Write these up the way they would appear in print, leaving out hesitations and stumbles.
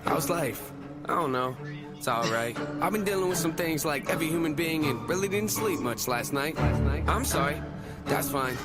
How's life? I don't know. It's alright. I've been dealing with some things like every human being and really didn't sleep much last night. I'm sorry. That's fine.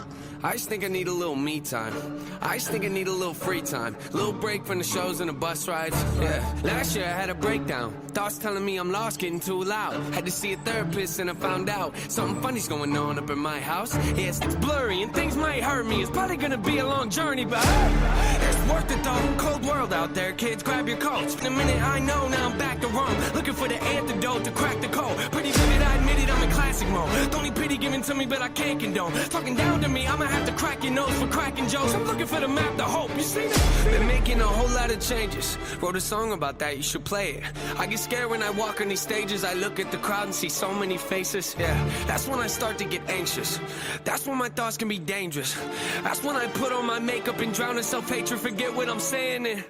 I just think I need a little me time. I just think I need a little free time. A little break from the shows and the bus rides. Yeah. Last year I had a breakdown. Thoughts telling me I'm lost, getting too loud. Had to see a therapist and I found out something funny's going on up in my house. Yes, it's blurry and things might hurt me. It's probably gonna be a long journey, but it's worth it though. Cold world out there, kids, grab your coats. In a minute I know, now I'm back to Rome. Looking for the antidote to crack the code. Pretty vivid, I admit it, I'm in classic mode. Don't need pity given to me, but I can't condone. Talking down to me, I'ma have to crack your nose for cracking jokes. I'm looking for the map to hope. You see that? Been making a whole lot of changes. Wrote a song about that, you should play it. I get scared when I walk on these stages. I look at the crowd and see so many faces. Yeah, that's when I start to get anxious. That's when my thoughts can be dangerous. That's when I put on my makeup and drown in self-hatred. Forget what I'm saying and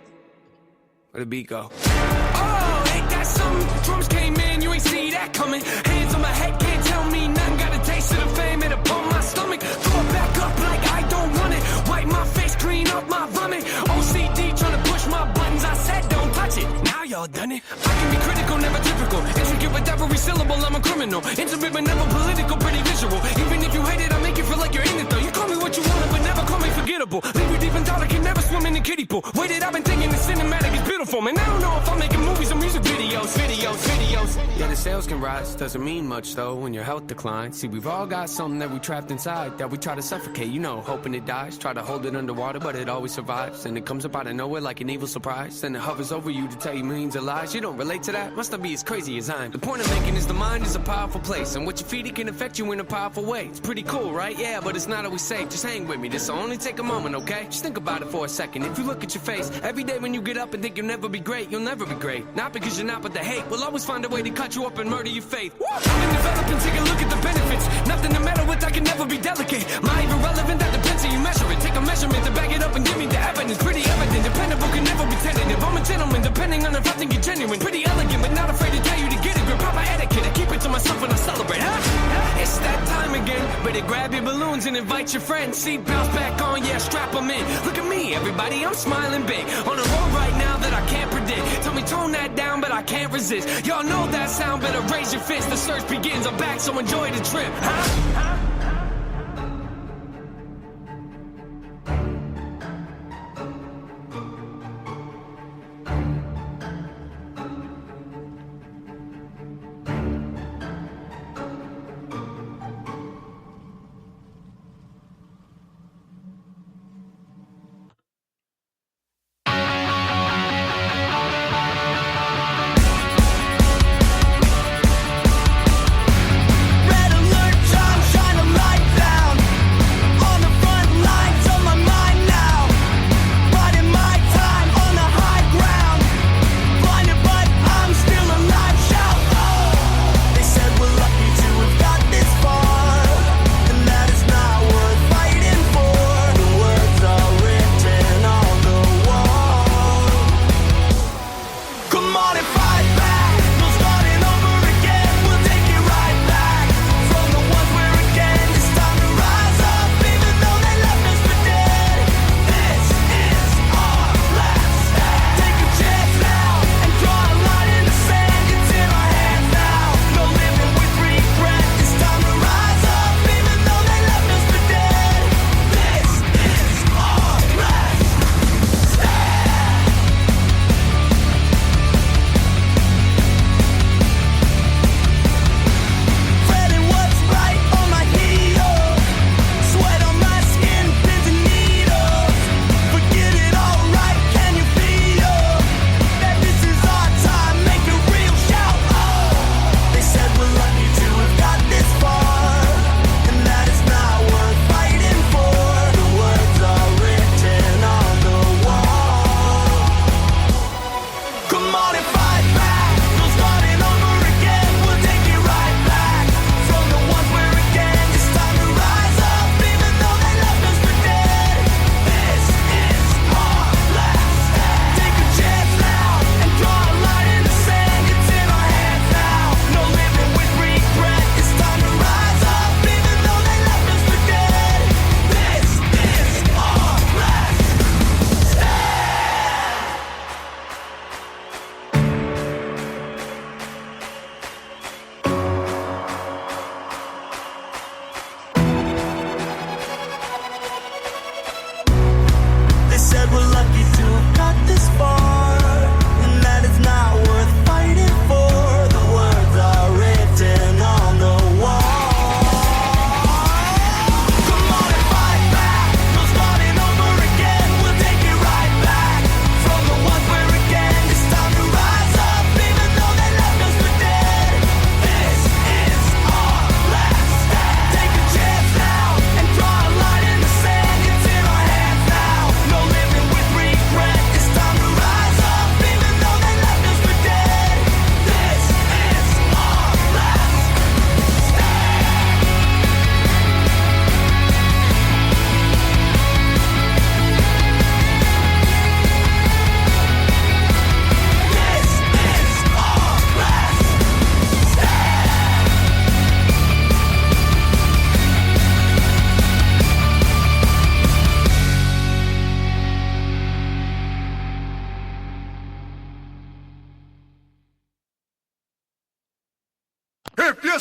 where'd the beat go? Oh, ain't that something? Drums came in, you ain't see that coming. Hands on my head, can't tell me nothing. Got a taste of the fame, it upon my stomach. Throw it back up like I don't want it. Wipe my face, clean up my vomit. OCD trying to push my buttons. I said don't touch it. Now y'all done it. I can be critical, never typical. Intricate with every syllable, I'm a criminal. Intimate but never political, pretty visual. Even if you hate it, I make you feel like you're in it though. You call me what you want, but never call me forgettable. Leave you deep in thought, I can never swim in the kiddie pool. Waited, I've been thinking the cinematic is beautiful. Man, I don't know if I'm making movies or music videos. Yeah, the sales can rise, doesn't mean much though when your health declines. See, we've all got something that we trapped inside that we try to suffocate, you know, hoping it dies. Try to hold it underwater, but it always survives. And it comes up out of nowhere like an evil surprise. Then it hovers over you to tell you millions of lies. You don't relate to that? Must not be as crazy as I am. The point I'm making is the mind is a powerful place, and what you feed it can affect you in a powerful way. It's pretty cool, right? Yeah, but it's not always safe. Just hang with me, this'll only take a moment, okay? Just think about it for a second. If you look at your face every day when you get up and think you'll never be great, you'll never be great. Not because you're not, but the hate will always find a way to cut you up and murder your faith. I've been developing, take a look at the benefits. Nothing to meddle with, I can never be delicate. My even relevant, that depends how you measure it. Take a measurement to back it up and give me the evidence. Pretty evident, dependable, can never be tentative. I'm a gentleman, depending on if I think you're genuine. Pretty elegant, but not afraid to tell you to get a grip. Proper etiquette, I keep it to myself when I celebrate, huh? It's that time again. Better grab your balloons and invite your friends. Seatbelts back on, yeah, strap them in. Look at me, everybody, I'm smiling big. On a road right now that I can't predict. Tell me tone that down, but I can't resist. Y'all know that sound, better raise your fist. The search begins, I'm back, so enjoy the trip, huh? Red alert, John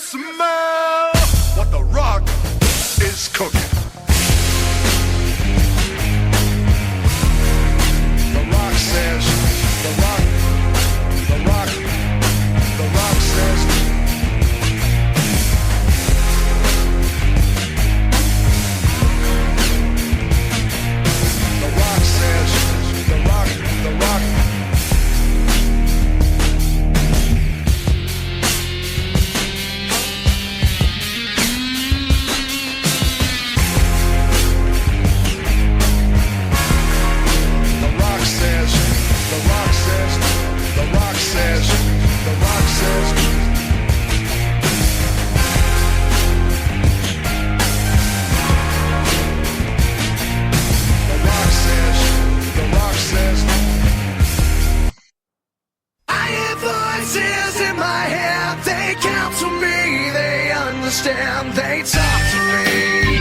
smell what The Rock is cooking. The Rock says, The Rock says, The Rock says, The Rock. Understand, they talk to me.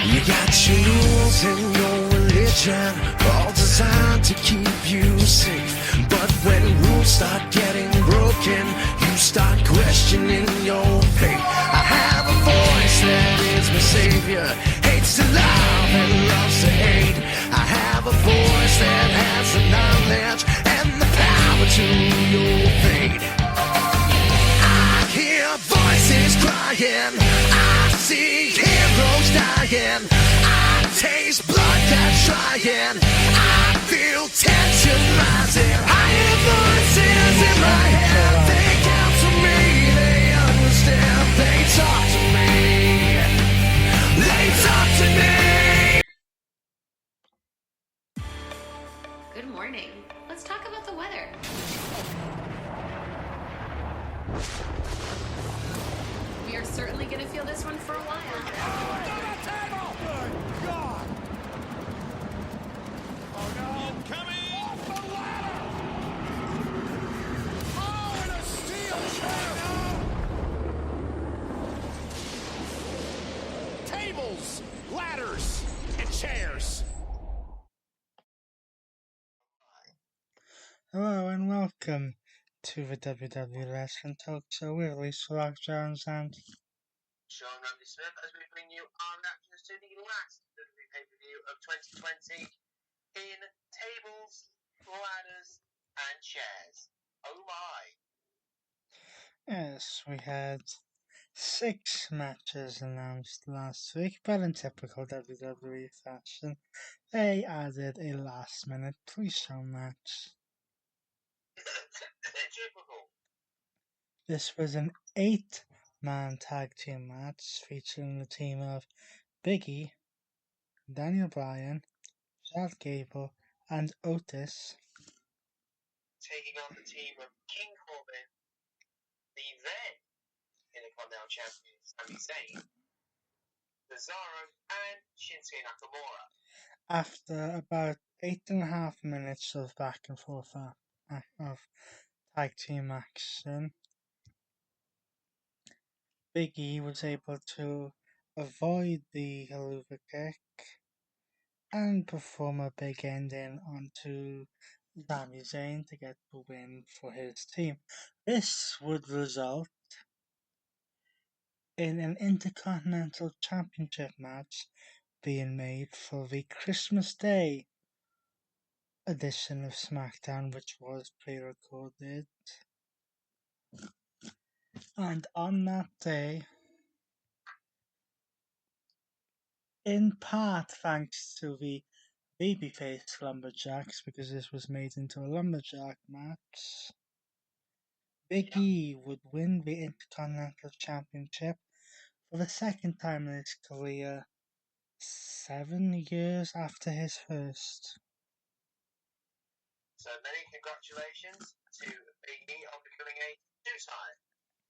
You got your rules and your religion, all designed to keep you safe. But when rules start getting broken, you start questioning your faith. I have a voice that is my savior, hates to love and loves to hate. I have a voice that has the knowledge and the power to your fate. I hear voices crying, I see heroes dying, I taste blood that's trying, I feel tension rising. I hear voices in my head, they counsel me, they understand, they talk to me, they talk to me. Good morning. Let's talk about the weather. We are certainly going to feel this one for a while. Oh no! Incoming! Off the ladder! Oh, and a steel chair! Tables, ladders, and chairs. Hello and welcome to the WWE Wrestling Talk Show with Lisa Rock Jones and Sean Randy Smith as we bring you our reactions to the last WWE pay-per-view of 2020 in tables, ladders, and chairs. Oh my! yes, we had 6 matches announced last week, but in typical WWE fashion, they added a last minute pre-show match. Typical. This was an 8-man tag team match featuring the team of Big E, Daniel Bryan, Chad Gable, and Otis. Taking on the team of King Corbin, the then Intercontinental Champion Sami Zayn, Cesaro, and Shinsuke Nakamura. After about 8.5 minutes of back and forth of tag team action, Big E was able to avoid the Helluva Kick and perform a big ending onto Sami Zayn to get the win for his team. This would result in an Intercontinental Championship match being made for the Christmas Day edition of SmackDown, which was pre-recorded. And on that day, in part thanks to the babyface Lumberjacks, because this was made into a Lumberjack match, Big E would win the Intercontinental Championship for the second time in his career, 7 years after his first. So many congratulations to Big E on becoming a two-time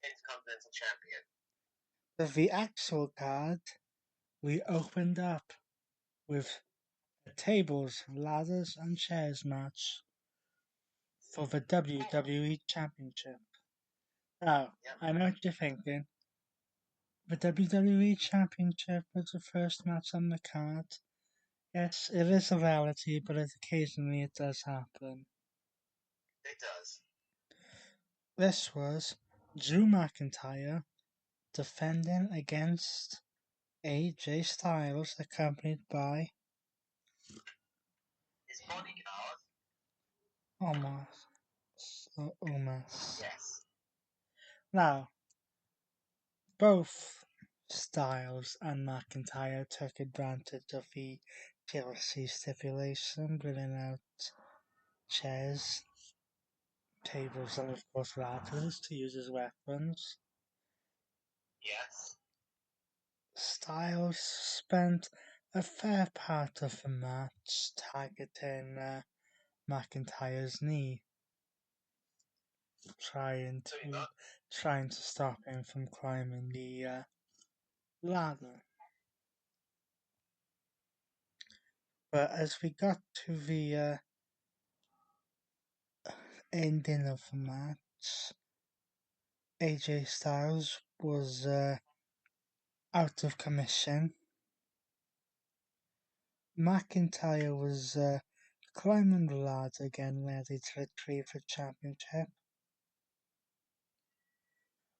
Intercontinental Champion. For the actual card, we opened up with a tables, ladders and chairs match for the WWE Championship. Now, I know what you're thinking. The WWE Championship was the first match on the card. Yes, it is a reality, but occasionally it does happen. It does. This was Drew McIntyre defending against AJ Styles, accompanied by His bodyguard. Omos. Yes. Now, both Styles and McIntyre took advantage of the TLC stipulation, bringing out chairs, tables, and of course ladders to use as weapons. Yes. Styles spent a fair part of the match targeting McIntyre's knee, trying to stop him from climbing the ladder. But as we got to the ending of the match, AJ Styles was out of commission. McIntyre was climbing the ladder again, ready to retrieve the championship,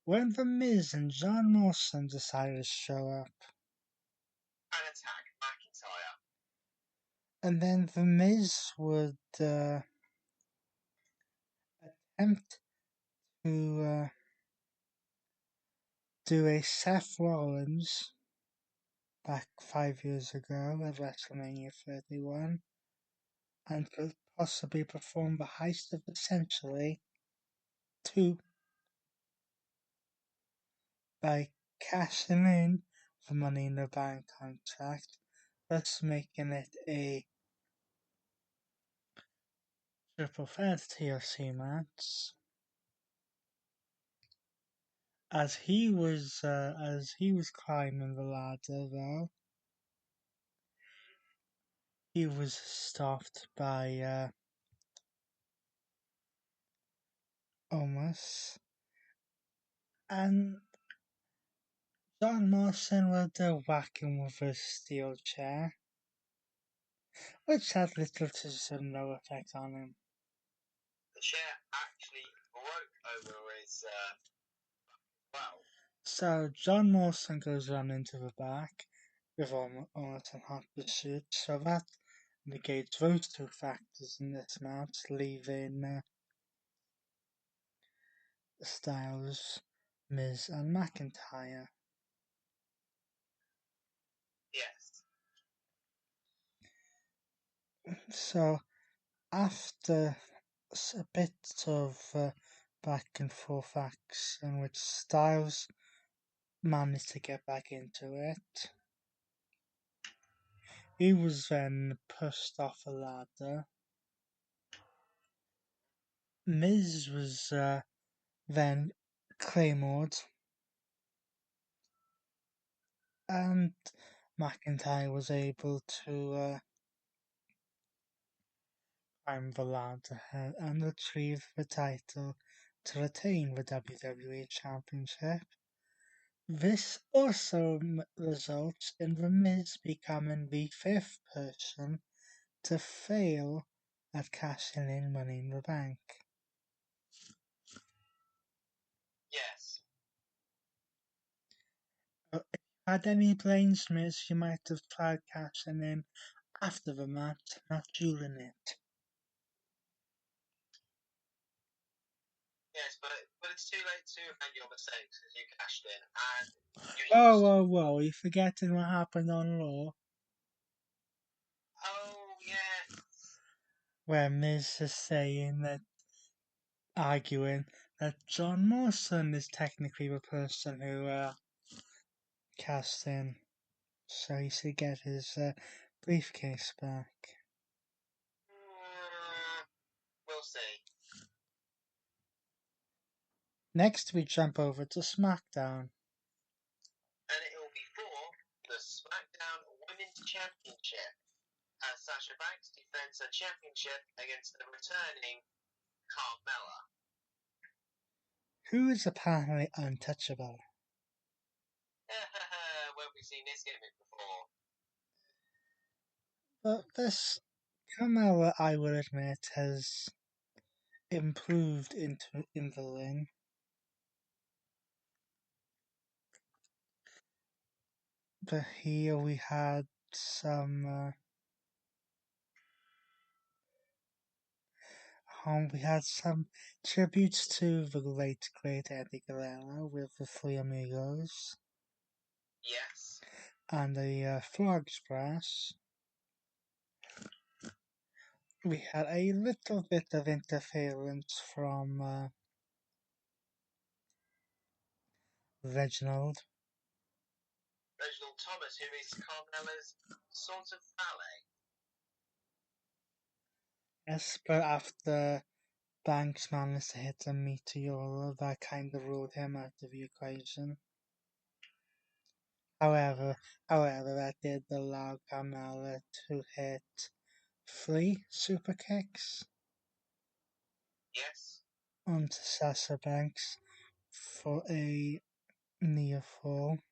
when The Miz and John Morrison decided to show up. And attack McIntyre. And then The Miz would attempt to do a Seth Rollins back 5 years ago at WrestleMania 31 and could possibly perform the heist of the century 2 by cashing in the Money in the Bank contract, thus making it a triple threat TLC match. As he was climbing the ladder, though, he was stopped by Omos, and John Morrison would whack him with a steel chair, which had little to no effect on him. The chair actually broke over his well. So John Morrison goes running to the back with Omos in hot pursuit, so that negates those two factors in this match, leaving Styles, Miz, and McIntyre. Yes. So after a bit of back and forth action, which Styles managed to get back into it, he was then pushed off a ladder. Miz was then claymored, and McIntyre was able to climb the ladder and retrieve the title to retain the WWE Championship. This also results in The Miz becoming the fifth person to fail at cashing in Money in the Bank. Yes. If you had any brains, Miz, you might have tried cashing in after the match, not during it. Yes, but it's too late to amend your mistakes because you cashed in and you Whoa, lost. whoa, whoa, you're forgetting what happened on Raw, Oh yeah. where Miz is arguing that John Morrison is technically the person who cashed in, so he should get his briefcase back. We'll see. Next, we jump over to SmackDown. And it will be for the SmackDown Women's Championship as Sasha Banks defends her championship against the returning Carmella. Who is apparently untouchable. Where have we seen this gimmick before? But this Carmella, I would admit, has improved in the ring. But here we had some tributes to the late great Eddie Guerrero with the Three Amigos Yes. and the Frog Splash. We had a little bit of interference from Reginald. Reginald Thomas, who is Carmella's sort of valet. Yes, but after Banks managed to hit a meteor, that kind of ruled him out of the equation. However, that did allow Carmella to hit 3 super kicks Yes. onto Sasha Banks for a near fall.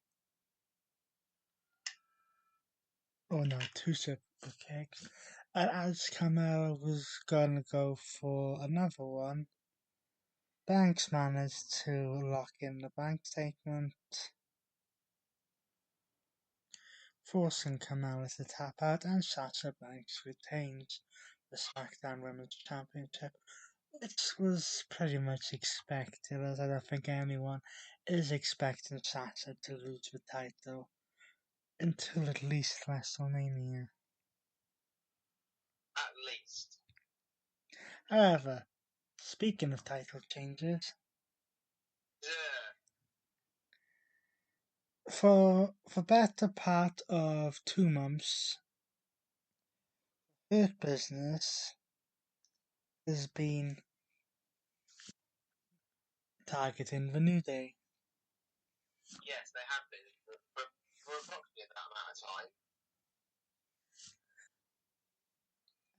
Oh no, 2 super kicks. And as Carmella was gonna go for another one, Banks managed to lock in the bank statement, forcing Carmella to tap out, and Sasha Banks retains the SmackDown Women's Championship, which was pretty much expected, as I don't think anyone is expecting Sasha to lose the title until at least WrestleMania. At least. However, speaking of title changes, for the better part of 2 months, Hurt Business has been targeting the New Day. Yes, they have been for approximately that amount of time.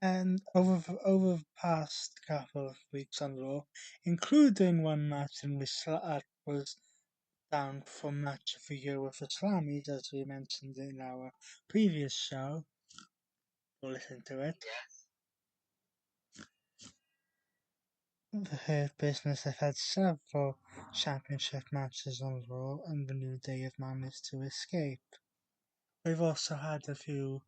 And over the past couple of weeks on Raw, including one match in which was down for Match of the Year with the Slammies, as we mentioned in our previous show. We'll listen to it. Yes. The Hurt Business have had several championship matches on Raw, and the New Day have managed to escape. They've also had a few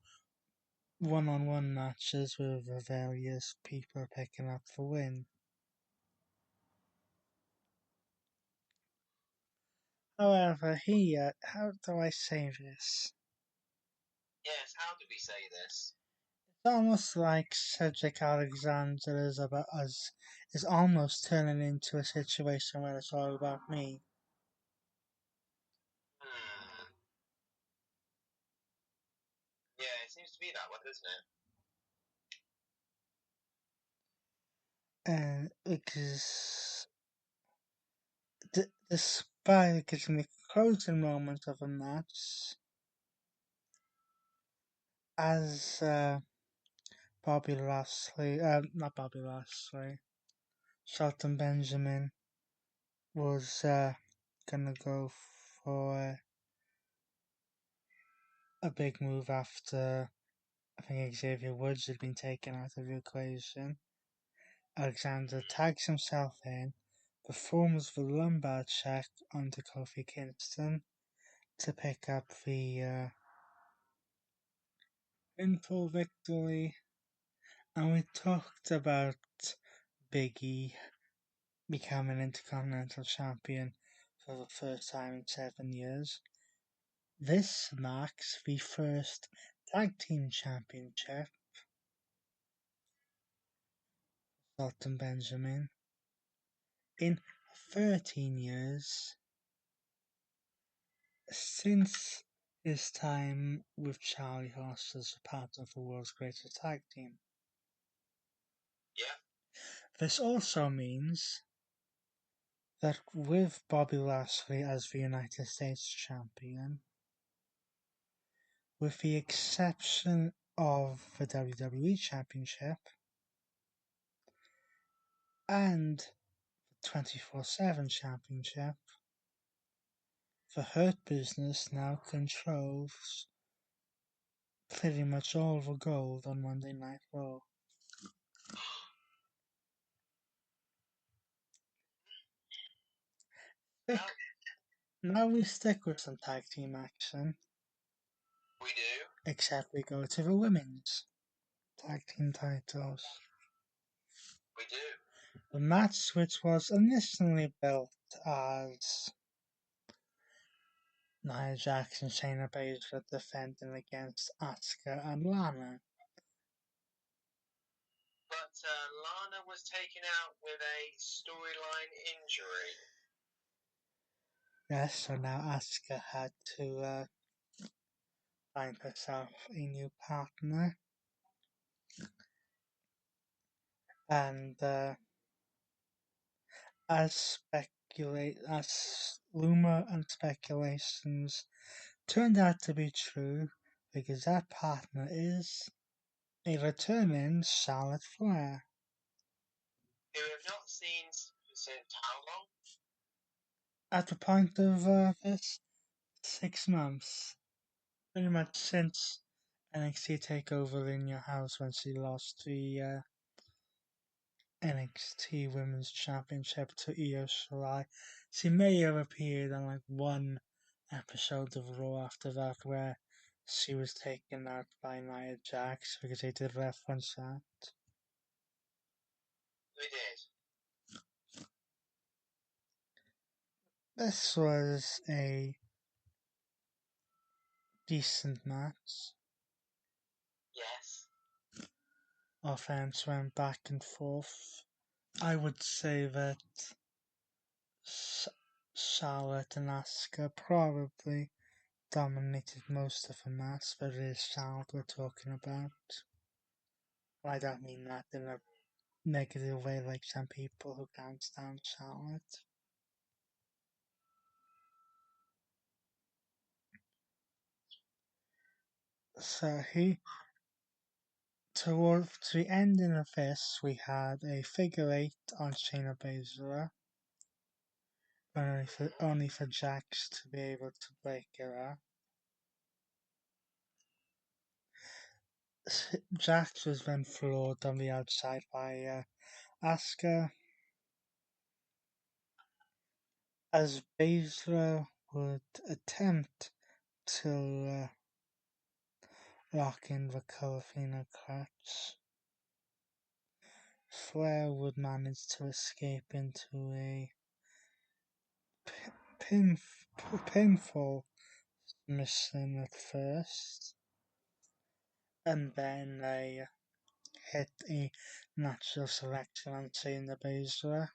one-on-one matches with the various people picking up the win. However, here, how do I say this? Yes, how do we say this? It's almost like Cedric Alexander is almost turning into a situation where it's all about me. Yeah, it seems to be that way, doesn't it? Because despite in the closing moment of a match, as Bobby Lashley, not Bobby Lashley, Shelton Benjamin was gonna go for a big move after I think Xavier Woods had been taken out of the equation. Alexander tags himself in, performs the lumbar check onto Kofi Kingston to pick up the pinfall victory, and we talked about Big E becoming Intercontinental Champion for the first time in 7 years. This marks the first Tag Team Championship for Shelton Benjamin in 13 years since his time with Charlie Haas as a part of the world's greatest tag team. Yeah. This also means that with Bobby Lashley as the United States Champion, with the exception of the WWE Championship and the 24/7 Championship, the Hurt Business now controls pretty much all the gold on Monday Night Raw. Well, Now we stick with some tag team action, we do. except we go to the women's tag team titles. We do. The match, which was initially built as Nia Jax and Shayna Baszler defending against Asuka and Lana. But Lana was taken out with a storyline injury. Yes, so now Asuka had to find herself a new partner. And as rumor and speculations turned out to be true, because that partner is a returning Charlotte Flair. Who we have not seen since how long? At the point of this, 6 months. Pretty much since NXT TakeOver in Your House when she lost the NXT Women's Championship to Io Shirai. She may have appeared on like one episode of Raw after that where she was taken out by Nia Jax because they did reference that. We did. This was a decent match. Yes. Offense went back and forth. I would say that Charlotte and Asuka probably dominated most of the match, but it is Charlotte we're talking about. I don't mean that in a negative way like some people who can't stand Charlotte. So towards the ending of this, we had a figure 8 on Shayna Baszler, only for Jax to be able to break her up. Jax was then floored on the outside by Asuka, as Baszler would attempt to lock in the Corfina clutch. Flair would manage to escape into a pinfall mission at first, and then they hit a natural selection on Shayna Baszler,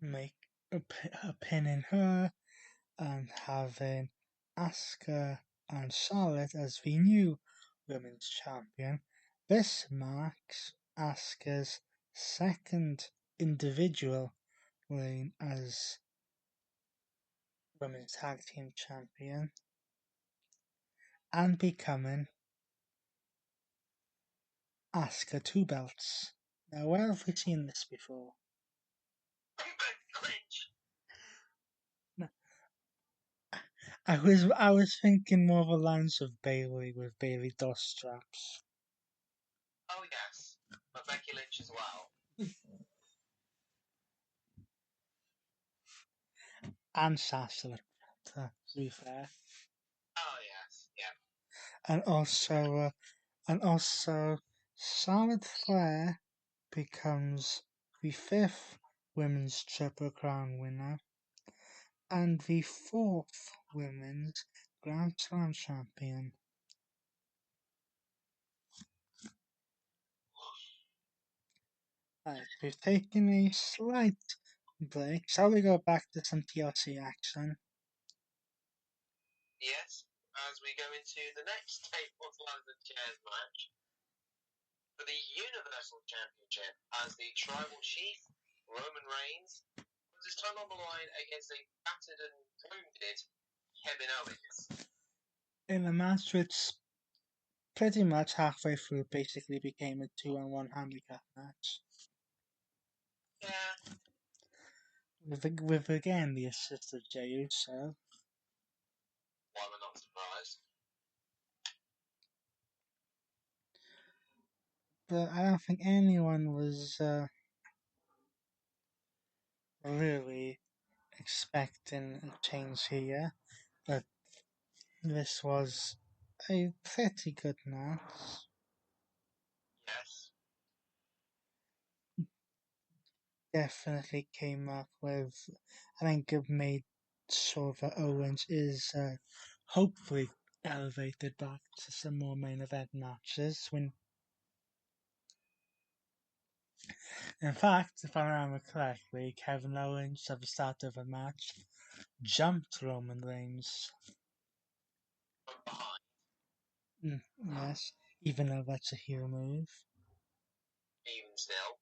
make a pin in her, and having Asuka and Charlotte as the new women's champion. This marks Asuka's second individual reign as women's tag team champion and becoming Asuka 2 belts. Now, where have we seen this before? I was thinking more of the lines of Bayley with Bayley DOS straps. Oh yes, but Becky Lynch as well. And Sasha, to be fair. Oh yes, yeah. And also Charlotte Flair becomes the 5th Women's Triple Crown winner and the 4th Women's Grand Slam champion. Right, we've taken a slight break. Shall we go back to some TLC action? Yes, as we go into the next Tables, Ladders and Chairs match for the Universal Championship as the Tribal Chief, Roman Reigns, puts his time on the line against a battered and wounded Kevin Owens. In a match which pretty much halfway through basically became a 2-on-1 handicap match. Yeah. With again the assist of Jey Uso. bother, not surprised. But I don't think anyone was really expecting a change here. But this was a pretty good match. Yes. Definitely came up with, I think it made sure that Owens is hopefully elevated back to some more main event matches. When, in fact, if I remember correctly, Kevin Owens at the start of a match jumped Roman Reigns. From behind. Yes, even though that's a heel move. Even still.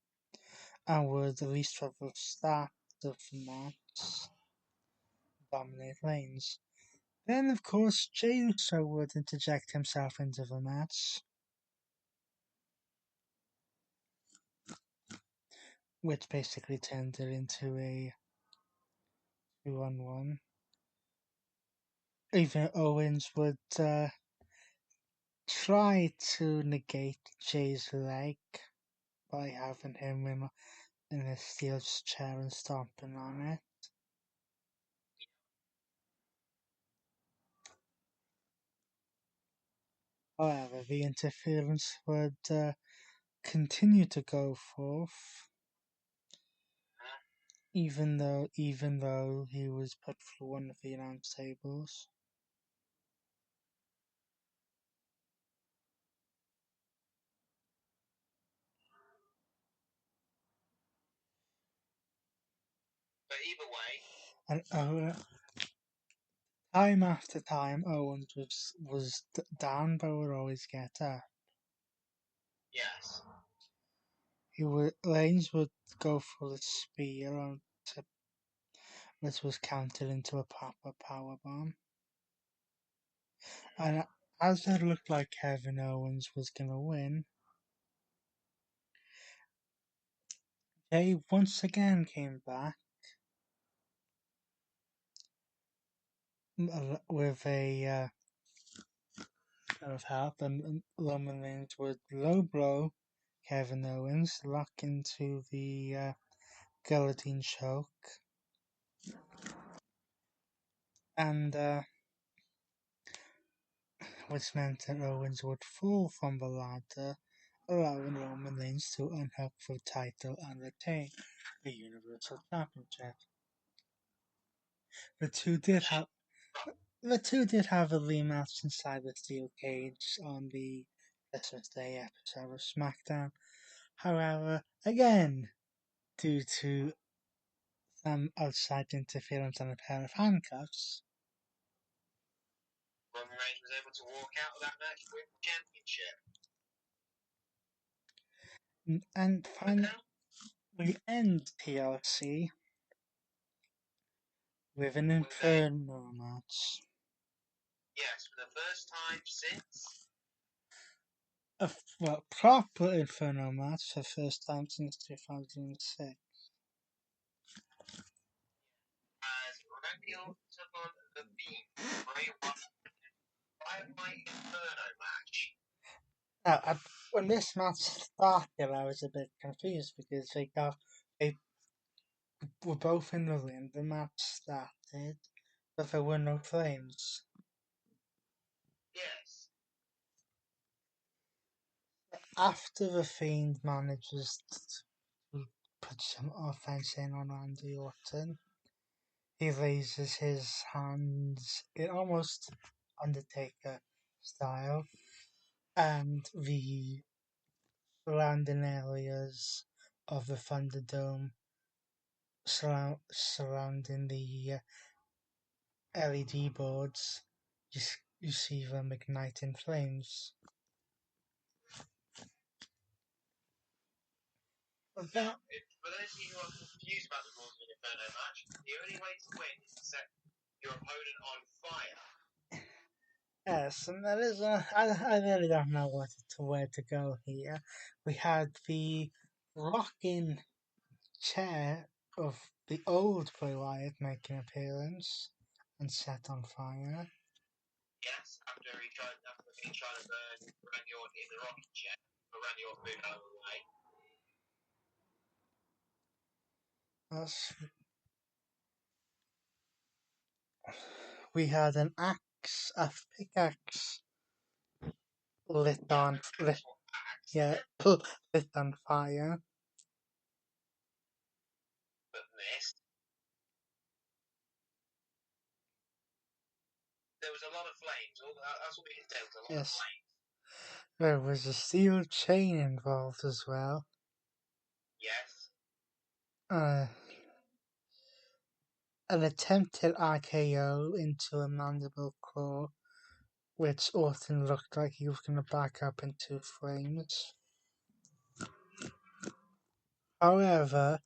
And would, at least for the start of the match, dominate Reigns. Then, of course, Jey Uso would interject himself into the match, which basically turned it into a 2-on-1. Even Owens would try to negate Jay's leg by having him in a steel chair and stomping on it. However, the interference would continue to go forth, even though he was put through one of the announce tables. But either way. And time after time, Owens was down, but would always get up. Yes. Reigns would go for the spear on tip, which was countered into a proper power bomb. And as it looked like Kevin Owens was gonna win, Jay once again came back with a bit of help, and Roman Reigns would low blow Kevin Owens, lock into the guillotine choke, and which meant that Owens would fall from the ladder, allowing Roman Reigns to unhook the title and retain the Universal Championship. The two did have a rematch inside the steel cage on the Christmas Day episode of SmackDown. However, again, due to some outside interference and a pair of handcuffs, Roman Reigns was able to walk out of that match with the championship. and finally we end TLC with an Inferno match. Yes, for the first time since. A proper Inferno match for the first time since 2006. As Raquel took on the Fiend, Bray Wyatt, Firefight Inferno match. Now, when this match started, I was a bit confused because they were both in the ring. The match started, but there were no flames. Yes. After the Fiend manages to put some offense in on Randy Orton, he raises his hands in almost Undertaker style, and the surrounding areas of the Thunderdome surrounding the LED boards, you see them ignite in flames. But that, For those of you who are confused about the rules of an Inferno match, the only way to win is to set your opponent on fire. yes, and that is I really don't know where to go here. We had the rocking chair of the old Bray Wyatt make an appearance and set on fire. after he tried to burn Randy Orton in the rocking chair, but Randy Orton moved out of the way. We had an axe, a pickaxe, lit on fire. But missed. There was a lot of flames. That's what we can say. There was a lot of Yes, flames. there was a steel chain involved as well. Yes. An attempted RKO into a mandible claw, which Orton looked like he was going to back up into flames. However,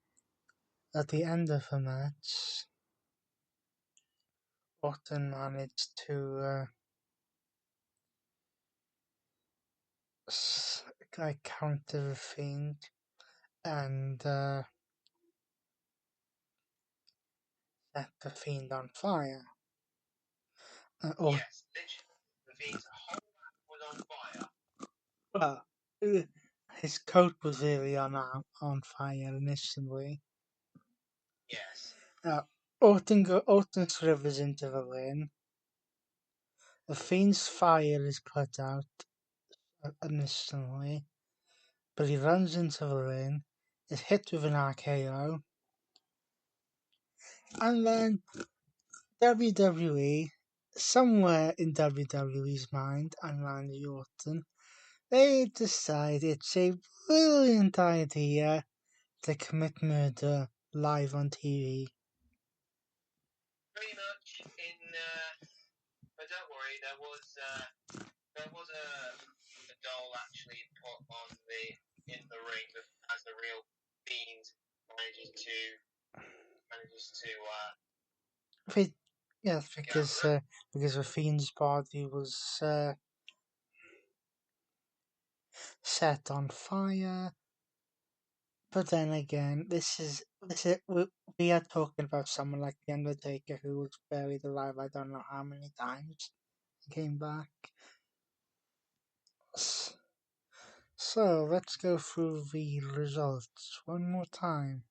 at the end of the match, Orton managed to counter the Fiend and set the Fiend on fire. Yes, literally. The Fiend's whole back was on fire. Well, his coat was really on fire initially. Yes. Orton slithers into the ring. The Fiend's fire is put out initially, but he runs into the ring, is hit with an RKO, and then WWE, somewhere in WWE's mind and Randy Orton, they decide it's a brilliant idea to commit murder live on TV. Pretty much but don't worry, there was a doll actually put in the ring as the real Fiend manages to Yes, because the Fiend's body was set on fire. But then again, we are talking about someone like The Undertaker who was buried alive I don't know how many times and came back. So let's go through the results one more time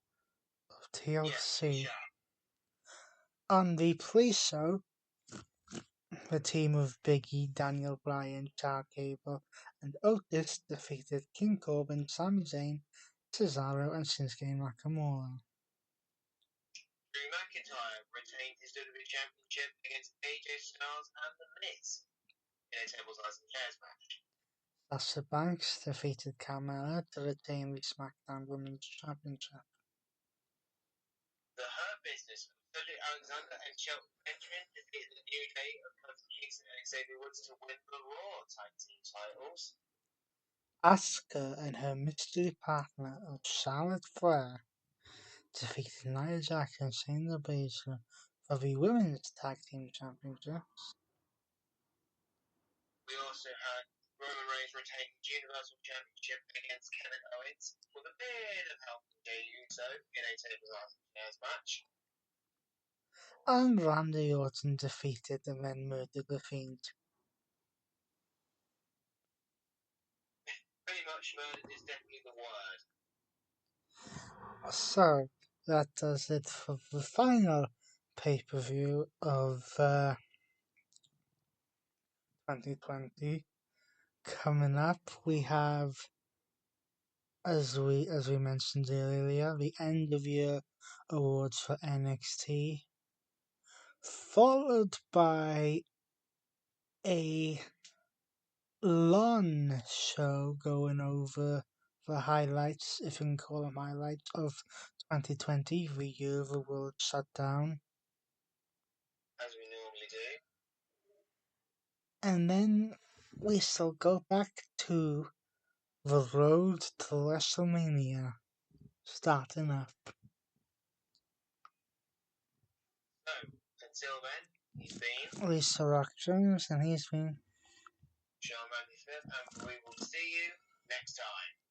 of TLC. Yes, On the pre-show, the team of Big E, Daniel Bryan, Chad Gable, and Otis defeated King Corbin, Sami Zayn, Cesaro, and Shinsuke Nakamura. Drew McIntyre retained his WWE Championship against AJ Styles and The Miz in a tables, ladders, and chairs match. Sasha Banks defeated Carmella to retain the SmackDown Women's Championship. The Hurt Business, Cedric Alexander and Shelton Benjamin defeated the New Day of Kofi Kingston and Xavier Woods to win the Raw Tag Team titles. Asuka and her mystery partner of Charlotte Flair defeated Nia Jax and Shayna Baszler for the Women's Tag Team Championships. We also had Roman Reigns retaining the Universal Championship against Kevin Owens with a bit of help from Jey Uso in a tables, ladders, and chairs match. And Randy Orton defeated and then murdered the Fiend. Pretty much murdered is definitely the word. So, that does it for the final pay-per-view of 2020. Coming up, we have, as we mentioned earlier, the end of year awards for NXT, followed by a long show going over the highlights, if you can call them highlights, of 2020, the year of the world shutdown. As we normally do. And then we shall go back to the road to WrestleMania, starting up. So, until then, he's been Lisa Rock Jones, and he's been Sean Randy Smith, and we will see you next time.